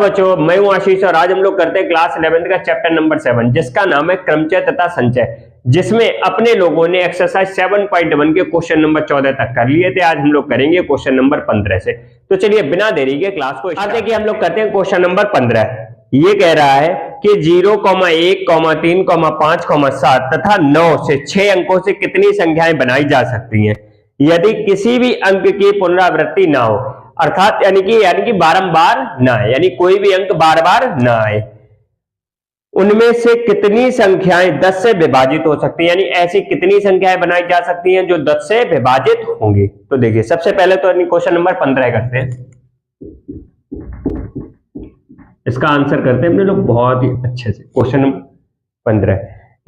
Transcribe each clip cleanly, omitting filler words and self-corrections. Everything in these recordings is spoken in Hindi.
बच्चों, मैं हूं आशीष और आज हम लोग करते हैं क्लास 11th का चैप्टर नंबर 7 जिसका नाम है क्रमचय तथा संचय, जिसमें अपने लोगों ने एक्सरसाइज 7.1 के क्वेश्चन नंबर 14 तक कर लिए थे। आज हम लोग करेंगे क्वेश्चन नंबर 15 से। तो चलिए बिना देरी के क्लास को स्टार्ट देखिए, हम लोग करते हैं क्वेश्चन नंबर 15। ये कह रहा है कि 0, 1, 3, 5, 7 तथा 9 से 6 अंकों से कितनी संख्याएं बनाई जा सकती हैं यदि किसी भी अंक की पुनरावृत्ति ना हो, अर्थात यानी कि बारंबार ना आए, यानी कोई भी अंक बार बार ना आए। उनमें से कितनी संख्याएं 10 से विभाजित हो सकती हैं, यानी ऐसी कितनी संख्याएं बनाई जा सकती हैं जो 10 से विभाजित होंगी। तो देखिए सबसे पहले तो क्वेश्चन नंबर 15 करते हैं, इसका आंसर करते हैं अपने लोग बहुत ही अच्छे से। क्वेश्चन नंबर 15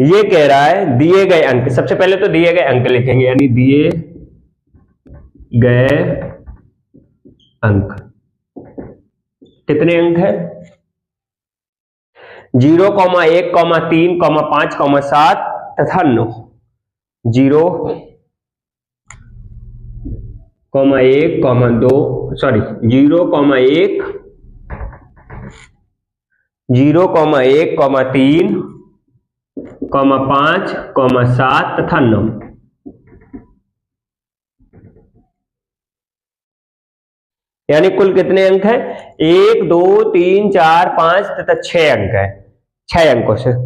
ये कह रहा है दिए गए अंक, सबसे पहले तो दिए गए अंक लिखेंगे, यानी दिए गए अंक कितने अंक है 0, 1, 3, 5, 7 तथा 9। 0, 1, 2 सॉरी 0, 1, 3, 5, 7 तथा 9। यानी कुल कितने अंक हैं 1, 2, 3, 4, 5 तथा 6 अंक है। 6 अंकों से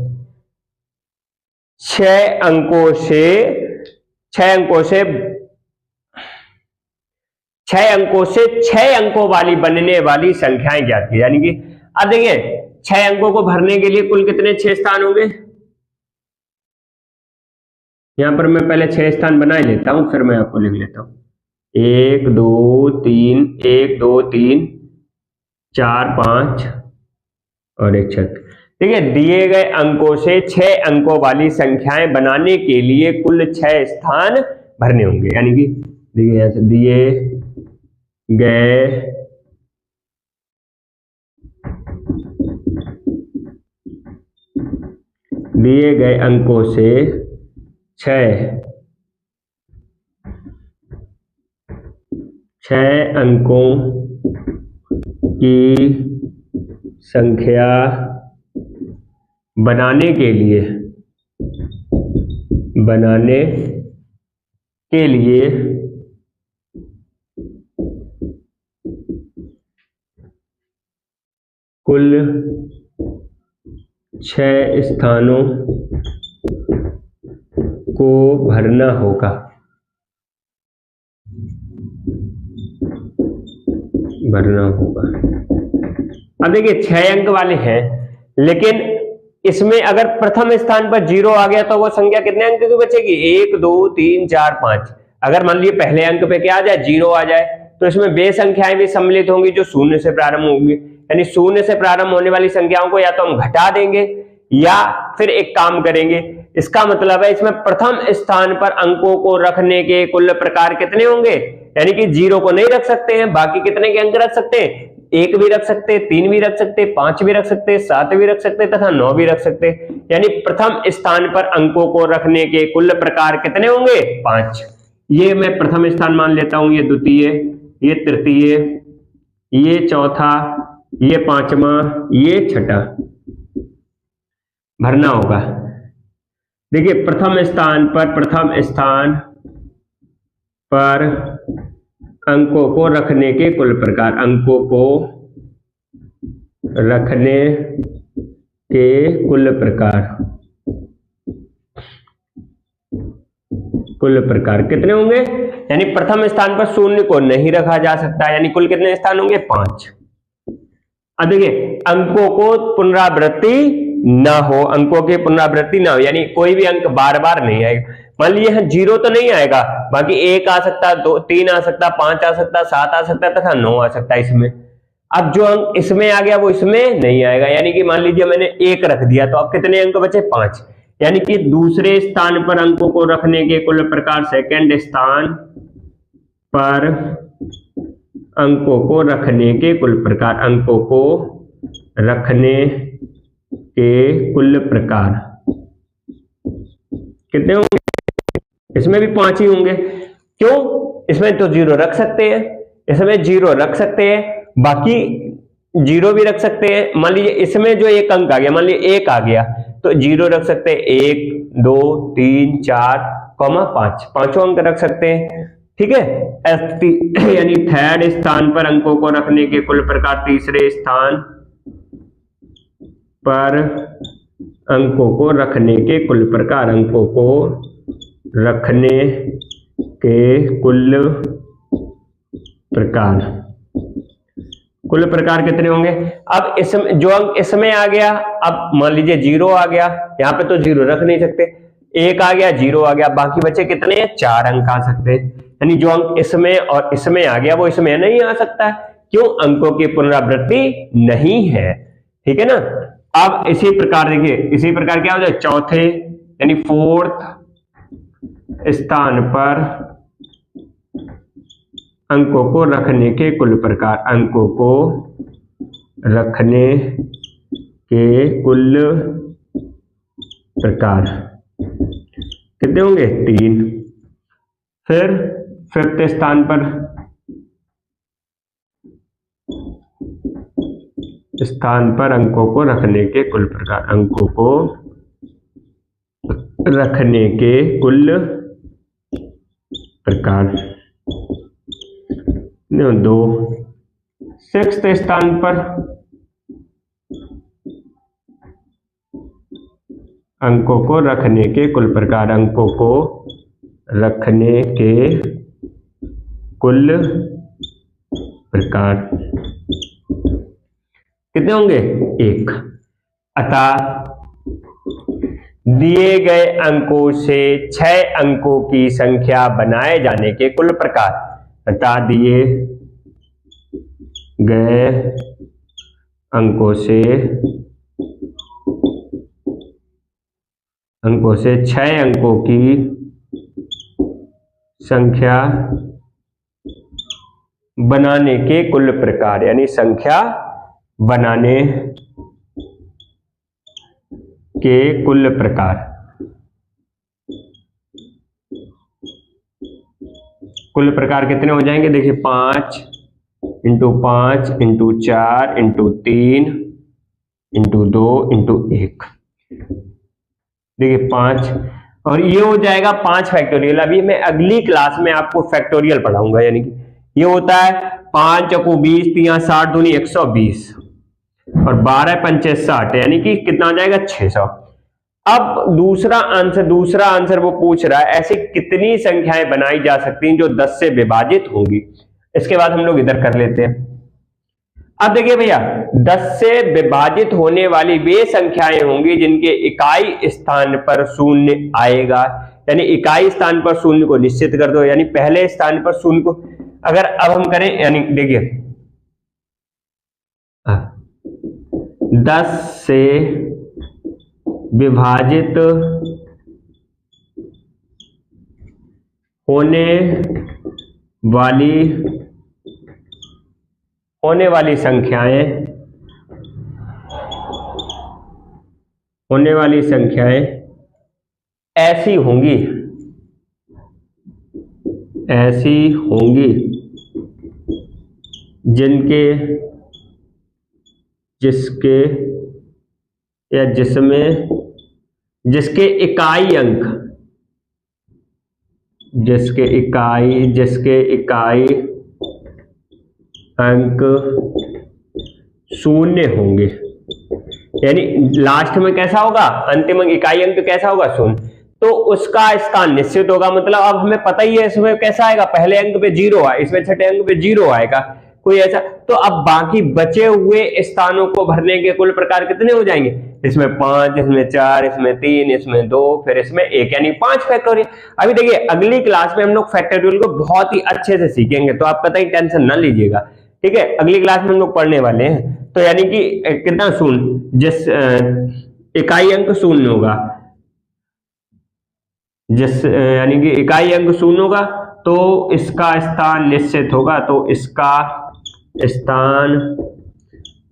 6 अंकों वाली बनने वाली संख्याएं ज्ञात की, यानी कि अब देखिए 6 अंकों को भरने के लिए कुल कितने 6 स्थान होंगे। यहां पर मैं पहले 6 स्थान बना लेता हूं, फिर मैं आपको लिख लेता हूं। 1, 2, 3, 1, 2, 3, 4, 5 और 1 6। ठीक है, दिए गए अंकों से 6 अंकों वाली संख्याएं बनाने के लिए कुल 6 स्थान भरने होंगे, यानी कि देखिए यहां से दिए गए अंकों से 6 अंकों की संख्या बनाने के लिए कुल 6 स्थानों को भरना होगा। अब देखिए 6 अंक वाले हैं, लेकिन इसमें अगर प्रथम स्थान पर 0 आ गया तो वो संख्या कितने अंक की बचेगी 1, 2, 3, 4, 5। अगर मान लीजिए पहले अंक पे क्या आ जाए 0 आ जाए तो इसमें वे संख्याएं भी सम्मिलित होंगी जो 0 से प्रारंभ होंगी, यानी 0 से प्रारंभ होने वाली संख्याओं को या तो हम घटा देंगे या फिर एक काम करेंगे। इसका मतलब है इसमें प्रथम स्थान पर अंकों को रखने के कुल प्रकार कितने होंगे, यानी कि 0 को नहीं रख सकते हैं, बाकी कितने के अंक रख सकते हैं 1 भी रख सकते, 3 भी रख सकते, 5 भी रख सकते, 7 भी रख सकते तथा 9 भी रख सकते। यानी प्रथम स्थान पर अंकों को रखने के कुल प्रकार कितने होंगे 5। ये मैं प्रथम स्थान मान लेता हूं, ये द्वितीय, ये तृतीय, ये चौथा, ये पांचवा, ये छठा भरना होगा। देखिए प्रथम स्थान पर अंकों को रखने के कुल प्रकार, कुल प्रकार कितने होंगे, यानी प्रथम स्थान पर 0 को नहीं रखा जा सकता, यानी कुल कितने स्थान होंगे 5। अब देखिए अंकों को पुनरावृत्ति ना हो, यानी कोई भी अंक बार बार नहीं आएगा। मान लीजिए 0 तो नहीं आएगा, बाकी 1 आ सकता, 2, 3 आ सकता, 5 आ सकता, 7 आ सकता तथा 9 आ सकता है इसमें। अब जो अंक इसमें आ गया वो इसमें नहीं आएगा, यानी कि मान लीजिए मैंने 1 रख दिया तो अब कितने अंक बचे 5, यानी कि दूसरे स्थान पर अंकों को रखने के कुल प्रकार, सेकंड स्थान पर अंकों को रखने के कुल प्रकार कितने होंगे, इसमें भी 5 ही होंगे। क्यों, इसमें तो 0 रख सकते हैं, बाकी जीरो भी रख सकते हैं। मान लीजिए इसमें जो एक अंक आ गया, मान लीजिए एक आ गया तो जीरो रख सकते हैं, 1 2 3 4 5, पांचों अंक रख सकते हैं। ठीक है, यानी थर्ड स्थान पर अंकों को रखने के कुल प्रकार, तीसरे स्थान पर अंकों को रखने के कुल प्रकार, अंकों को रखने के कुल प्रकार। कुल प्रकार कितने होंगे? अब इसमें जो अंक इसमें आ गया, अब मान लीजिए जीरो आ गया, यहां पे तो जीरो रख नहीं सकते, एक आ गया, जीरो आ गया, बाकी बचे कितने हैं? 4 अंक आ सकते हैं। यानी जो अंक इसमें और इसमें आ गया वो इसमें नहीं आ सकता है, क्यों? अंकों की पुनरावृत्ति नहीं है। ठीक है ना। अब इसी प्रकार देखिए, इसी प्रकार क्या हो जाए, चौथे यानी फोर्थ स्थान पर अंकों को रखने के कुल प्रकार, अंकों को रखने के कुल प्रकार कितने होंगे? 3। फिर फिफ्थ स्थान पर अंकों को रखने के कुल प्रकार, अंकों को रखने के कुल प्रकार 2। सिक्स्थ स्थान पर अंकों को रखने के कुल प्रकार, अंकों को रखने के कुल प्रकार कितने होंगे? 1। अतः दिए गए अंकों से 6 अंकों की संख्या बनाए जाने के कुल प्रकार, अतः दिए गए अंकों से 6 अंकों की संख्या बनाने के कुल प्रकार, यानी संख्या बनाने के कुल प्रकार। कुल प्रकार कितने हो जाएंगे? देखिए 5 × 5 × 4 × 3 × 2 × 1। देखिए 5 और ये हो जाएगा 5 फैक्टोरियल। अभी मैं अगली क्लास में आपको फैक्टोरियल पढ़ाऊंगा। यानी कि ये होता है 5 × 20, 3 60 दूनी 120 और 12 पंचे 60, यानी कि कितना आ जाएगा? 600। अब दूसरा आंसर वो पूछ रहा है ऐसी कितनी संख्याएं बनाई जा सकती हैं जो 10 से विभाजित होंगी। इसके बाद हम लोग इधर कर लेते हैं। अब देखिए भैया, 10 से विभाजित होने वाली वे संख्याएं होंगी जिनके इकाई स्थान पर शून्य आएगा। यानी इकाई स्थान पर शून्य को निश्चित कर दो, यानी पहले स्थान पर शून्य को अगर अब हम करें, यानी देखिए 10 से विभाजित होने वाली संख्याएं ऐसी होंगी जिसके इकाई अंक शून्य होंगे। यानी लास्ट में कैसा होगा? अंतिम इकाई अंक कैसा होगा? शून्य। तो उसका स्थान निश्चित होगा। मतलब अब हमें पता ही है इसमें कैसा आएगा, पहले अंक पे 0 है, इसमें छठे अंक पे 0 आएगा, कोई ऐसा। तो अब बाकी बचे हुए स्थानों को भरने के कुल प्रकार कितने हो जाएंगे? इसमें 5, इसमें 4, इसमें 3, इसमें 2, फिर इसमें 1, यानी 5 फैक्टोरियल। अभी देखिए अगली क्लास में हम लोग फैक्टोरियल को बहुत ही अच्छे से सीखेंगे, तो आप कतई टेंशन ना लीजिएगा। ठीक है, अगली क्लास में हम लोग पढ़ने वाले हैं। तो यानी कि कितना शून्य, जिस इकाई अंक शून्य होगा, यानी कि इकाई अंक शून्य होगा तो इसका स्थान निश्चित होगा, तो इसका स्थान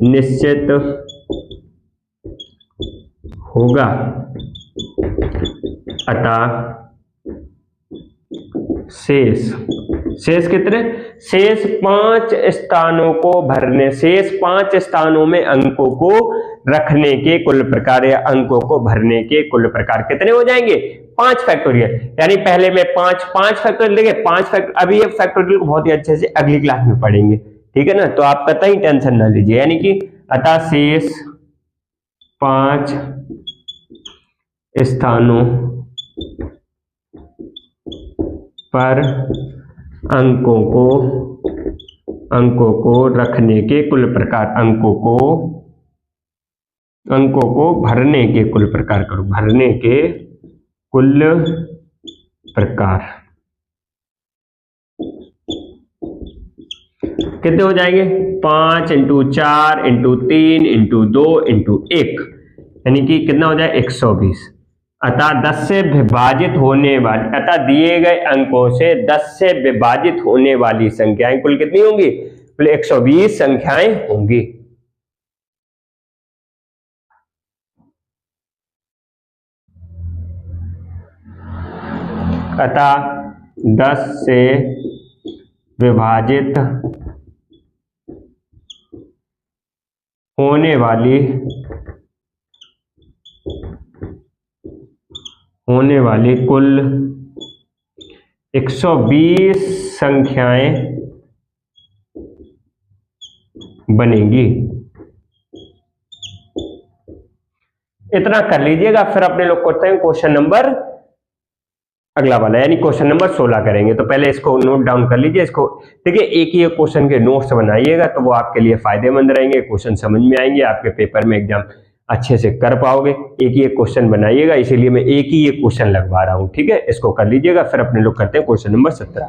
निश्चित होगा। अतः शेष कितने? शेष 5 स्थानों को भरने, शेष 5 स्थानों में अंकों को रखने के कुल प्रकार या अंकों को भरने के कुल प्रकार कितने हो जाएंगे? 5 फैक्टोरियल। यानी पहले में 5 फैक्टोरियल देंगे, 5 फैक्टोरियल। अभी ये फैक्टोरियल को बहुत ही अच्छे से अगली क्लास में पढ़ेंगे, ठीक है ना, तो आप कतई टेंशन ना लीजिए। यानी कि अतः शेष 5 स्थानों पर अंकों को रखने के कुल प्रकार, अंकों को भरने के कुल प्रकार करो, भरने के कुल प्रकार कितने हो जाएंगे? 5 × 4 × 3 × 2 × 1, यानी कि कितना हो जाए? 120। अतः 10 से विभाजित होने वाली, अतः दिए गए अंकों से 10 से विभाजित होने वाली संख्याएं कुल कितनी होंगी? कुल 120 संख्याएं होंगी। अतः 10 से विभाजित होने वाली कुल 120 संख्याएं बनेंगी। इतना कर लीजिएगा, फिर अपने लोग करते हैं क्वेश्चन नंबर अगला वाला, यानी क्वेश्चन नंबर 16 करेंगे। तो पहले इसको नोट डाउन कर लीजिए। इसको देखिए, एक ही क्वेश्चन के नोट्स बनाइएगा तो वो आपके लिए फायदेमंद रहेंगे, क्वेश्चन समझ में आएंगे, आपके पेपर में एग्जाम अच्छे से कर पाओगे। एक ही एक क्वेश्चन बनाइएगा, इसीलिए मैं एक ही एक क्वेश्चन लगवा रहा हूं, ठीक है। इसको कर लीजिएगा, फिर अपने लोग करते हैं क्वेश्चन नंबर 17।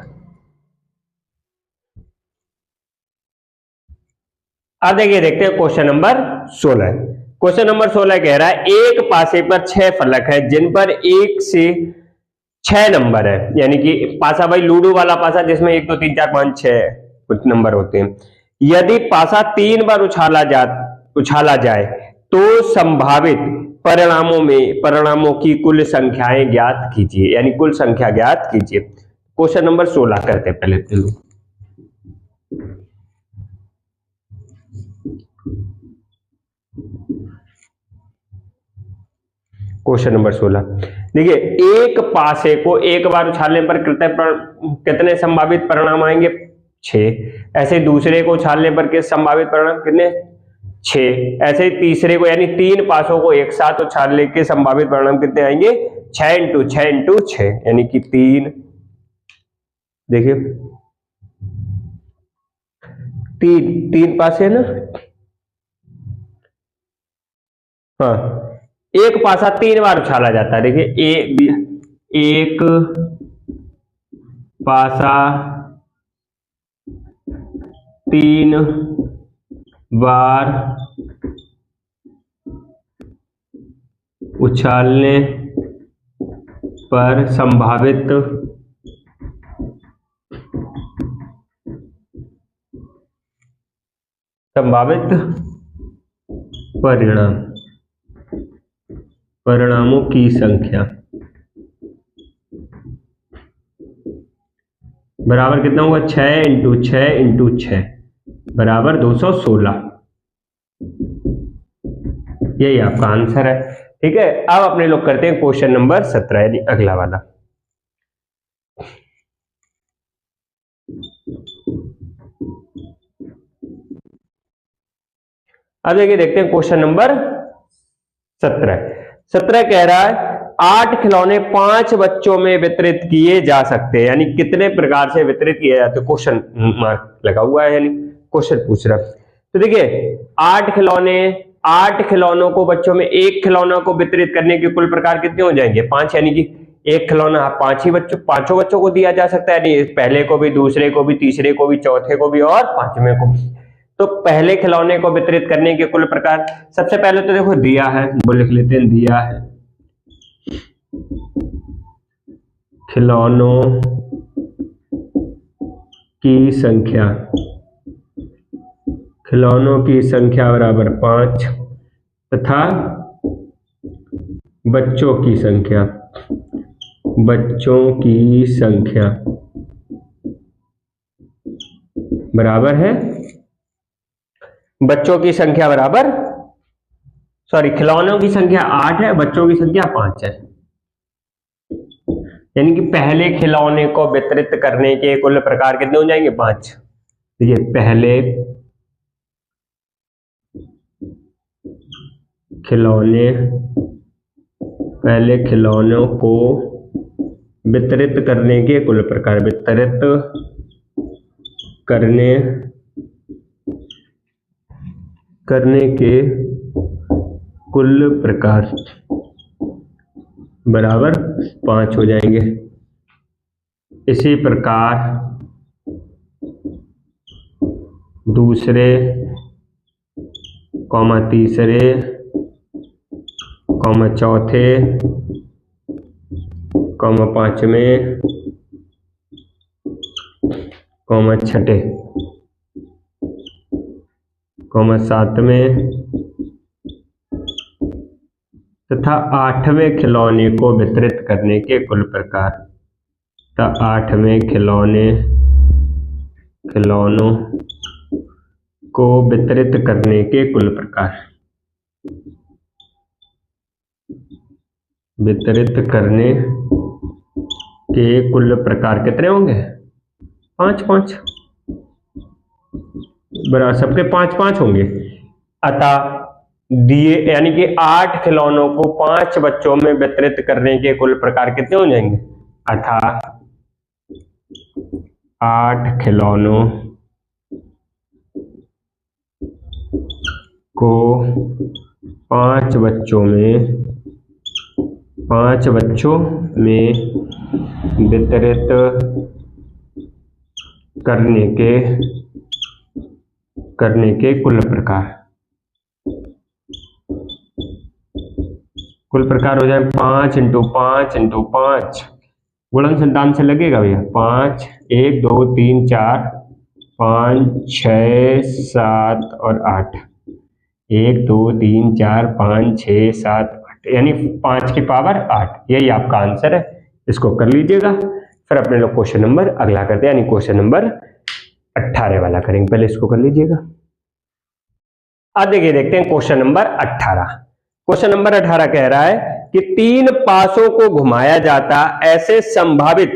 अब देखिए, देखते हैं क्वेश्चन नंबर 16। क्वेश्चन नंबर 16 कह रहा है एक पासे पर 6 फलक है जिन पर 1 से 6 नंबर है, यानी कि पासा भाई लूडो वाला पासा जिसमें 1 2 3 4 5 6 कुछ नंबर होते हैं। यदि पासा 3 बार उछाला जाए तो संभावित परिणामों की कुल संख्याएं ज्ञात कीजिए, यानी कुल संख्या ज्ञात कीजिए। क्वेश्चन नंबर 16 करते हैं पहले। क्वेश्चन नंबर 16 देखिए, एक पासे को एक बार उछालने पर कितने संभावित परिणाम आएंगे? 6। ऐसे दूसरे को उछालने पर किस संभावित परिणाम कितने? 6। ऐसे तीसरे को, यानी 3 पासों को एक साथ उछालने के संभावित परिणाम कितने आएंगे? 6 × 6 × 6, यानी कि 3। देखिए 3 पासे है ना, हाँ, एक पासा 3 बार उछाला जाता है। देखिए एक पासा 3 बार उछालने पर संभावित परिणामों की संख्या बराबर कितना होगा? 6 × 6 × 6 बराबर 216। यही आपका आंसर है, ठीक है। अब अपने लोग करते हैं क्वेश्चन नंबर 17, यानी अगला वाला। अब देखिए, देखते हैं क्वेश्चन नंबर 17 कह रहा है 8 खिलौने 5 बच्चों में वितरित किए जा सकते हैं, यानी कितने प्रकार से वितरित किए जाते हैं? क्वेश्चन मार्क लगा हुआ है, यानी क्वेश्चन पूछ रहा है। तो देखिए 8 खिलौनों को बच्चों में, एक खिलौना को वितरित करने के कुल प्रकार कितने हो जाएंगे? 5, यानी कि एक खिलौना 5 पांचों बच्चों को दिया जा सकता है, यानी पहले को भी, दूसरे को भी, तीसरे को भी, चौथे को भी और 5वें को भी। तो पहले खिलौने को वितरित करने के कुल प्रकार, सबसे पहले तो देखो दिया है, वो लिख लेते हैं, दिया है खिलौनों की संख्या बराबर 5 तथा बच्चों की संख्या बराबर है, बच्चों की संख्या बराबर, सॉरी खिलौनों की संख्या 8 है, बच्चों की संख्या 5 है। यानी कि पहले खिलौने को वितरित करने के कुल प्रकार कितने हो जाएंगे? 5। ये पहले खिलौनों को वितरित करने के कुल प्रकार, वितरित करने के कुल प्रकार बराबर 5 हो जाएंगे। इसी प्रकार दूसरे, तीसरे, चौथे, पांचवें, छठे, सातवें तथा 8वें खिलौने को वितरित करने के कुल प्रकार, तथा 8वें खिलौनों को वितरित करने के कुल प्रकार, वितरित करने के कुल प्रकार कितने होंगे? 5 बराबर, सबके 5 होंगे। अतः दिए, यानी कि 8 खिलौनों को 5 बच्चों में वितरित करने के कुल प्रकार कितने हो जाएंगे? अतः 8 खिलौनों को 5 बच्चों में वितरित करने के कुल प्रकार हो जाए 5 × 5 × 5, गुणन संतान से लगेगा भैया, 5, 1 2 3 4 5 6 7 और 8, 1 2 3 4 5 6 7 8, यानी 5 की पावर 8, यही आपका आंसर है। इसको कर लीजिएगा। फिर अपने लोग क्वेश्चन नंबर अगला करते हैं, यानी क्वेश्चन नंबर 18 वाला करेंगे। पहले इसको कर लीजिएगा। अब देखिए, देखते हैं क्वेश्चन नंबर 18। क्वेश्चन नंबर 18 कह रहा है कि 3 पासों को घुमाया जाता ऐसे संभावित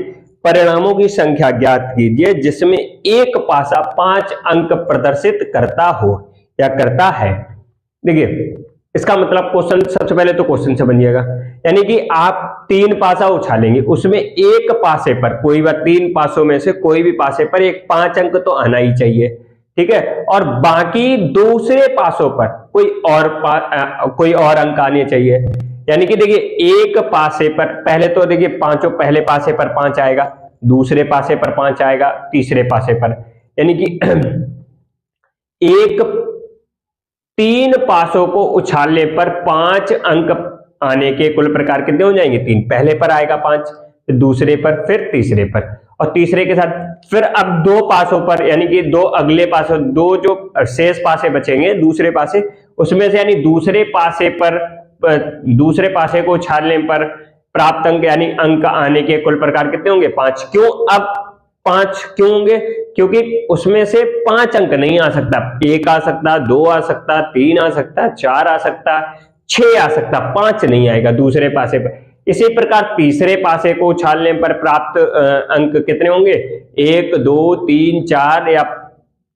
परिणामों की संख्या ज्ञात कीजिए जिसमें एक पासा 5 अंक प्रदर्शित करता हो या करता है। देखिए, इसका मतलब क्वेश्चन, सबसे पहले तो क्वेश्चन से बन जाएगा, यानी कि आप 3 पासा उछालेंगे, उसमें एक पासे पर, कोई बात 3 पासों में से कोई भी पासे पर एक 5 अंक तो आना ही चाहिए, ठीक है, और बाकी दूसरे पासों पर कोई और अंक आने चाहिए। यानी कि देखिए, एक पासे पर पहले तो देखिए पांचों, पहले पासे पर 5 आएगा, दूसरे पासे पर 5 आएगा, तीसरे पासे पर, यानी कि एक 3 पासों को उछालने पर 5 अंक आने के कुल प्रकार कितने हो जाएंगे? 3। पहले पर आएगा 5, फिर दूसरे पर, फिर तीसरे पर, और तीसरे के साथ फिर अब 2 पासों पर, यानी कि 2 अगले पासों, 2 जो शेष पासे बचेंगे दूसरे पासे, उसमें से यानी दूसरे पासे को उछालने पर प्राप्त अंक, यानी अंक आने के कुल प्रकार कितने होंगे? 5। क्यों? अब 5 क्यों होंगे? क्योंकि उसमें से 5 अंक नहीं आ सकता, 1 आ सकता, 2 आ सकता, 3 आ सकता, 4 आ सकता, 6 आ सकता, 5 नहीं आएगा दूसरे पासे पर। इसी प्रकार तीसरे पासे को उछालने पर प्राप्त अंक कितने होंगे? 1 2 3 4 या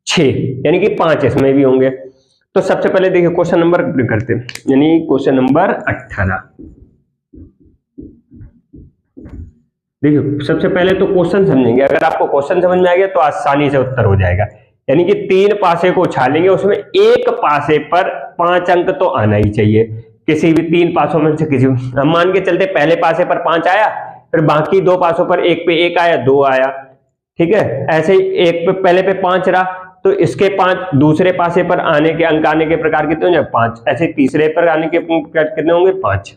6, यानी कि 5 इसमें भी होंगे। तो सबसे पहले देखिए क्वेश्चन नंबर करते हैं, यानी क्वेश्चन नंबर 18। देखिए, सबसे पहले तो क्वेश्चन समझेंगे। अगर आपको क्वेश्चन समझ में आ गया तो आसानी से उत्तर हो जाएगा। यानी कि 3 पासे को उछालेंगे, उसमें एक पासे पर 5 अंक तो आना ही चाहिए, किसी भी 3 पासों में से किसी, हम मान के चलते पहले पासे पर 5 आया, फिर बाकी 2 पासों पर 1 पे 1 आया, 2 आया, ठीक है, ऐसे ही एक पे पहले पे 5 रहा, तो इसके 5 दूसरे पासे पर आने के अंक आने के प्रकार कितने होंगे? 5। ऐसे तीसरे पर आने के कितने होंगे? 5।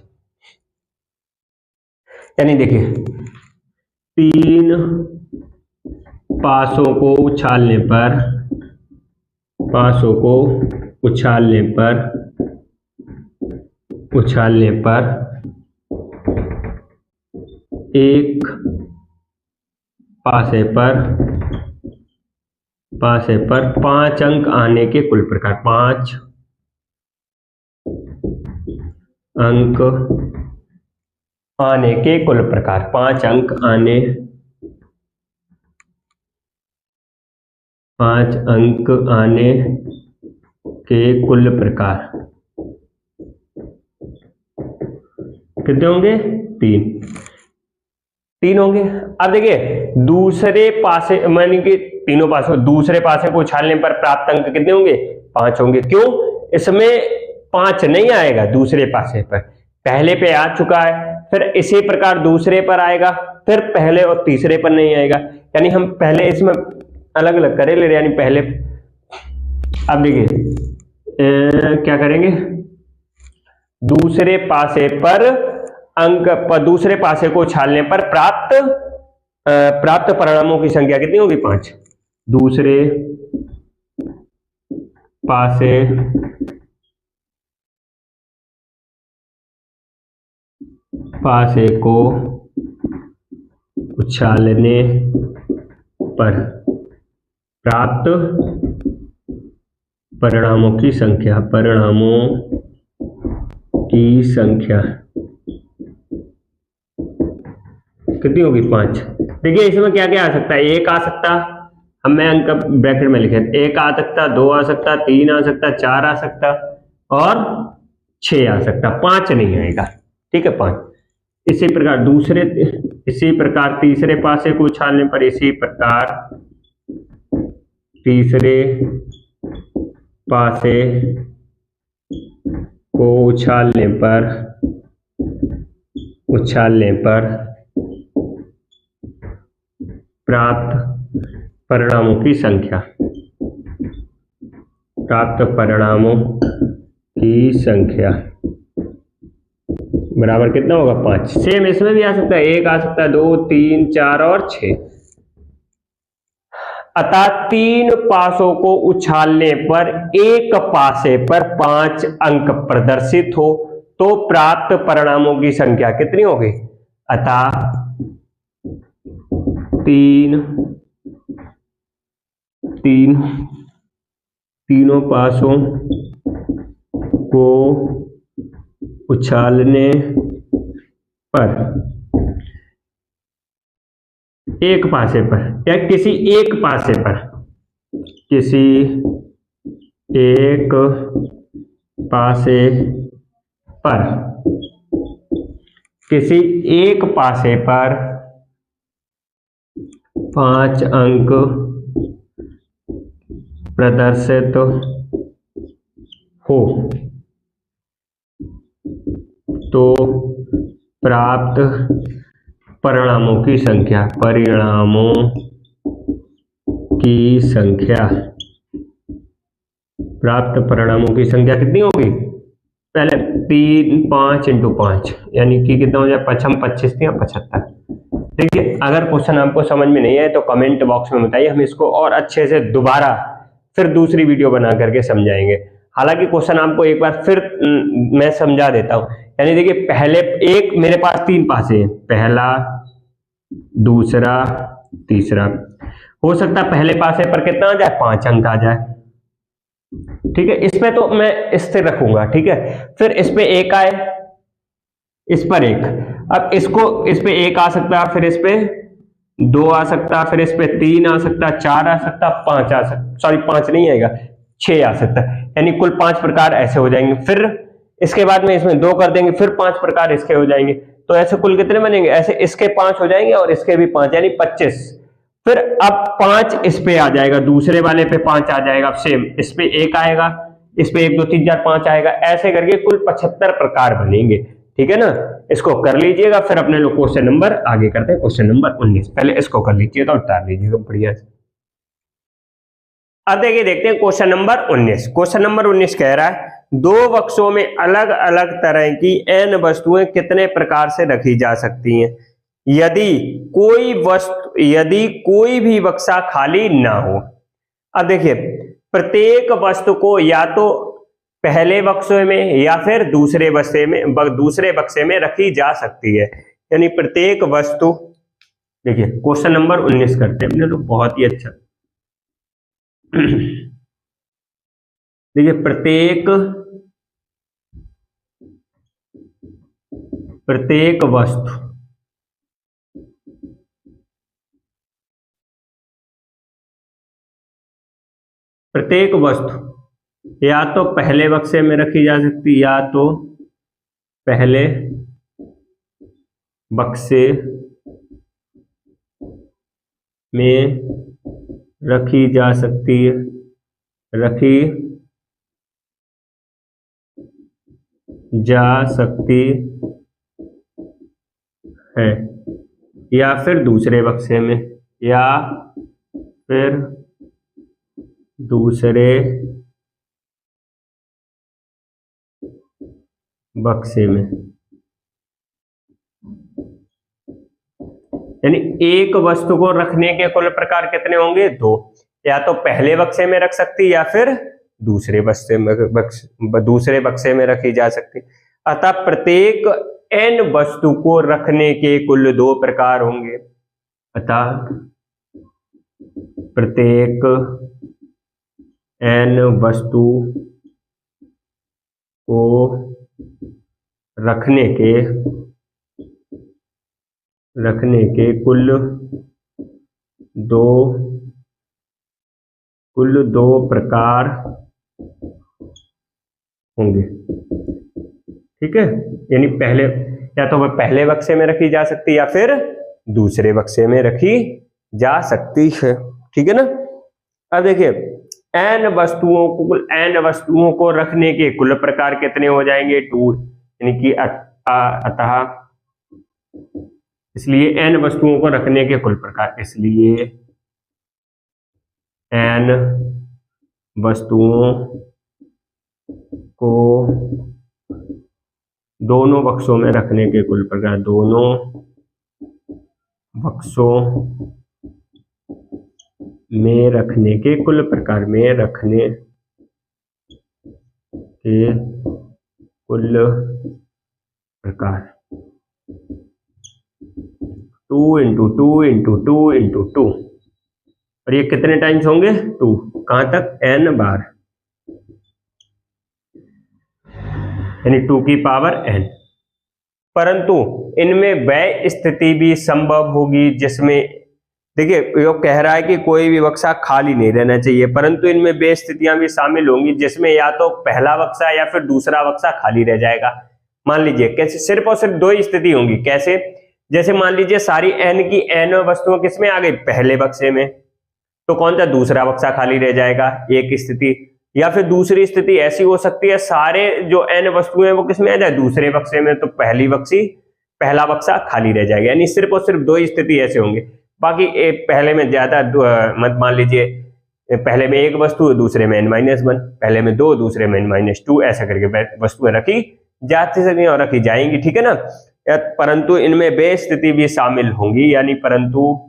यानी देखिए, 3 पासों को उछालने पर एक पासे पर पासे पर 5 अंक आने के कुल प्रकार, 5 अंक आने के कुल प्रकार, 5 अंक आने, 5 अंक आने के कुल प्रकार कितने होंगे? 3 होंगे। अब देखिए दूसरे पासे मानी कि तीनों पासों, दूसरे पासे को उछालने पर प्राप्त अंक कितने होंगे? 5 होंगे। क्यों? इसमें 5 नहीं आएगा दूसरे पासे पर, पहले पे आ चुका है, फिर इसी प्रकार दूसरे पर आएगा, फिर पहले और तीसरे पर नहीं आएगा। यानी हम पहले इसमें अलग अलग करे ले रहे, यानी पहले, अब देखिए क्या करेंगे, दूसरे पासे पर अंक दूसरे पासे को उछालने पर प्राप्त परिणामों की संख्या कितनी होगी? 5। दूसरे पासे को उछालने पर प्राप्त परिणामों की संख्या कितनी होगी? 5। देखिए इसमें क्या क्या आ सकता है? 1 आ सकता, हम मैं अंक ब्रैकेट में लिखे, 1 आ सकता, 2 आ सकता, 3 आ सकता, 4 आ सकता और 6 आ सकता, 5 नहीं आएगा। ठीक है, 5। इसी प्रकार तीसरे पासे को उछालने पर, इसी प्रकार तीसरे पासे को उछालने पर प्राप्त परिणामों की संख्या बराबर कितना होगा? 5। सेम इसमें भी आ सकता है, 1 आ सकता है, 2, 3, 4 और 6। अतः 3 पासों को उछालने पर एक पासे पर 5 अंक प्रदर्शित हो तो प्राप्त परिणामों की संख्या कितनी होगी? अतः तीनों पासों को उछालने पर एक पासे पर या किसी एक पासे पर, किसी एक पासे पर 5 अंक प्रदर्शित हो तो प्राप्त परिणामों की संख्या कितनी होगी? पहले 3, 5 इंटू 5 यानी कि कितना हो जाए? 5 25 या 75। देखिए अगर क्वेश्चन आपको समझ में नहीं आए तो कमेंट बॉक्स में बताइए, हम इसको और अच्छे से दोबारा फिर दूसरी वीडियो बना करके समझाएंगे। हालांकि क्वेश्चन आपको एक बार फिर मैं समझा देता हूं। यानी देखिए पहले एक मेरे पास 3 पासे हैं, पहला, दूसरा, तीसरा। हो सकता है पहले पासे पर कितना आ जाए? 5 अंक आ जाए। ठीक है, इसमें तो मैं स्थिर रखूंगा। ठीक है, फिर इस पे 1 आए, इस पर 1, अब इस पे 1 आ सकता, फिर इस पे 2 आ सकता, फिर इस पे 3 आ सकता, 4 आ सकता, 5 आ सकता, सॉरी 5 नहीं आएगा, 6 आ सकता, यानी कुल 5 प्रकार ऐसे हो जाएंगे। फिर इसके बाद में इसमें 2 कर देंगे, फिर 5 प्रकार इसके हो जाएंगे। तो ऐसे कुल कितने बनेंगे? ऐसे इसके 5 हो जाएंगे और इसके भी 5, यानी 25। फिर अब 5 इस पे आ जाएगा, दूसरे वाले पे 5 आ जाएगा, सेम इस पे 1 आएगा, इस पे 1 2 3 4 5 आएगा, ऐसे करके कुल 75 प्रकार बनेंगे। ठीक है ना, इसको कर लीजिएगा, फिर अपने लोग क्वेश्चन नंबर आगे करते हैं। क्वेश्चन नंबर 19 पहले इसको कर लीजिए तो उतार लीजिएगा बढ़िया से। अब देखिए देखते हैं क्वेश्चन नंबर 19। क्वेश्चन नंबर 19 कह रहा है 2 बक्सों में अलग अलग तरह की n वस्तुएं कितने प्रकार से रखी जा सकती हैं यदि कोई भी बक्सा खाली ना हो। अब देखिए प्रत्येक वस्तु को या तो पहले बक्से में या फिर दूसरे बक्से में रखी जा सकती है। यानी प्रत्येक वस्तु, देखिए क्वेश्चन नंबर 19 करते हैं अपने, तो बहुत ही अच्छा देखिए प्रत्येक वस्तु या तो पहले बक्से में रखी जा सकती है, या तो पहले बक्से में रखी जा सकती है, या फिर दूसरे बक्से में, या फिर दूसरे बक्से में। यानी एक वस्तु को रखने के कुल प्रकार कितने होंगे? 2। या तो पहले बक्से में रख सकती है या फिर दूसरे बक्से में रखी जा सकती। अतः प्रत्येक n वस्तु को रखने के कुल 2 प्रकार होंगे। अतः प्रत्येक n वस्तु को रखने के कुल दो प्रकार होंगे। ठीक है, यानी पहले, या तो वह पहले बक्से में रखी जा सकती है या फिर दूसरे बक्से में रखी जा सकती है। ठीक है ना। अब देखिए n वस्तुओं को रखने के कुल प्रकार कितने हो जाएंगे? 2। यानी कि अतः इसलिए n वस्तुओं को रखने के कुल प्रकार, इसलिए n वस्तुओं को दोनों बक्सों में रखने के कुल प्रकार, दोनों बक्सों में रखने के कुल प्रकार, 2 × 2 × 2 × 2, और ये कितने टाइम्स होंगे? 2। कहां तक? n बार, यानी 2 की पावर n। परंतु इनमें वह स्थिति भी संभव होगी जिसमें, देखिए यो कह रहा है कि कोई भी बक्सा खाली नहीं रहना चाहिए, परंतु इनमें वे स्थितियां भी शामिल होंगी जिसमें या तो पहला बक्सा या फिर दूसरा बक्सा खाली रह जाएगा। मान लीजिए कैसे, सिर्फ और सिर्फ 2 स्थिति होंगी। कैसे? जैसे मान लीजिए सारी n की n वस्तुओं किसमें आ गई? पहले बक्से में, तो कौन सा दूसरा बक्सा खाली रह जाएगा, एक स्थिति। या फिर दूसरी स्थिति ऐसी हो सकती है सारे जो n वस्तुएं हैं वो किसमें आ जाए? दूसरे बक्से में, तो पहला बक्सा खाली रह जाएगा। यानी सिर्फ और सिर्फ 2 स्थिति ऐसे होंगे। बाकी पहले में ज्यादा मत, मान लीजिए पहले में एक वस्तु, दूसरे में n-1, पहले में 2, दूसरे में n-2, ऐसा करके वस्तुएं रखी जाती सकती और रखी जाएंगी। ठीक है ना। परंतु इनमें वे स्थिति भी शामिल होंगी, यानी परंतु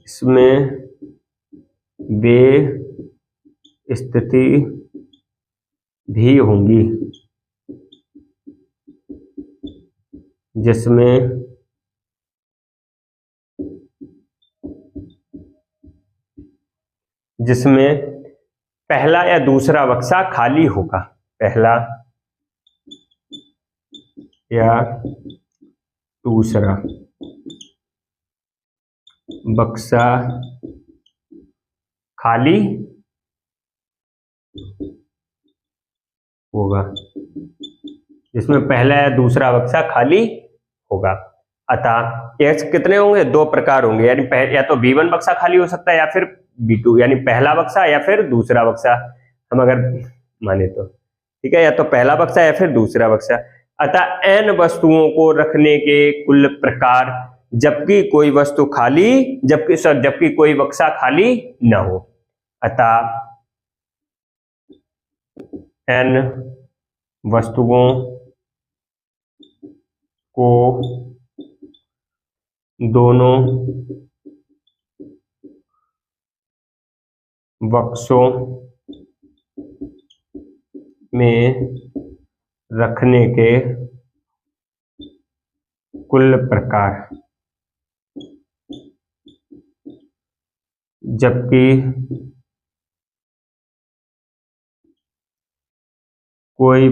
इसमें वे स्थिति भी होंगी जिसमें पहला या दूसरा बक्सा खाली होगा, पहला या दूसरा बक्सा खाली होगा, जिसमें पहला या दूसरा बक्सा खाली होगा। अतः ये कितने होंगे? 2 प्रकार होंगे, यानी या तो B1 बक्सा खाली हो सकता है या फिर B2, यानी पहला बक्सा या फिर दूसरा बक्सा, हम अगर माने तो। ठीक है, या तो पहला बक्सा या फिर दूसरा बक्सा। अतः n वस्तुओं को रखने के कुल प्रकार, जबकि कोई कोई बक्सा खाली न हो। अतः n वस्तुओं को दोनों बक्सों में रखने के कुल प्रकार, जबकि कोई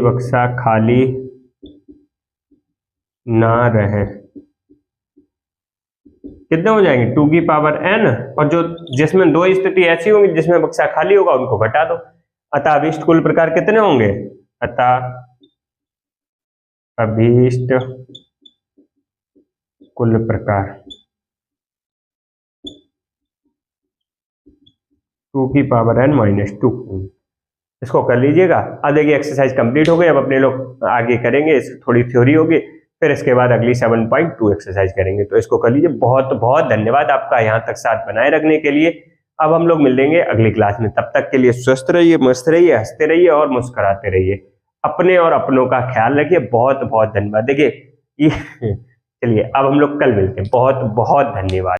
बक्सा खाली ना रहे। कितने हो जाएंगे 2 की पावर n, और जो जिसमें दो स्थिति ऐसी होंगी जिसमें बक्सा खाली होगा उनको घटा दो। अतः अभीष्ट कुल प्रकार कितने होंगे? अतः अभीष्ट कुल प्रकार 2 की पावर n माइनस 2। इसको कर लीजिएगा। अब देखिए एक्सरसाइज कंप्लीट हो गई। अब अपने लोग आगे करेंगे, इस थोड़ी थ्योरी होगी, फिर इसके बाद अगली 7.2 एक्सरसाइज करेंगे। तो इसको कर लीजिए। बहुत बहुत धन्यवाद आपका यहाँ तक साथ बनाए रखने के लिए। अब हम लोग मिल लेंगे अगली क्लास में। तब तक के लिए स्वस्थ रहिए, मस्त रहिए, हंसते रहिए और मुस्कुराते रहिए। अपने और अपनों का ख्याल रखिए। बहुत बहुत धन्यवाद। देखिए चलिए अब हम लोग कल मिलते हैं। बहुत बहुत धन्यवाद।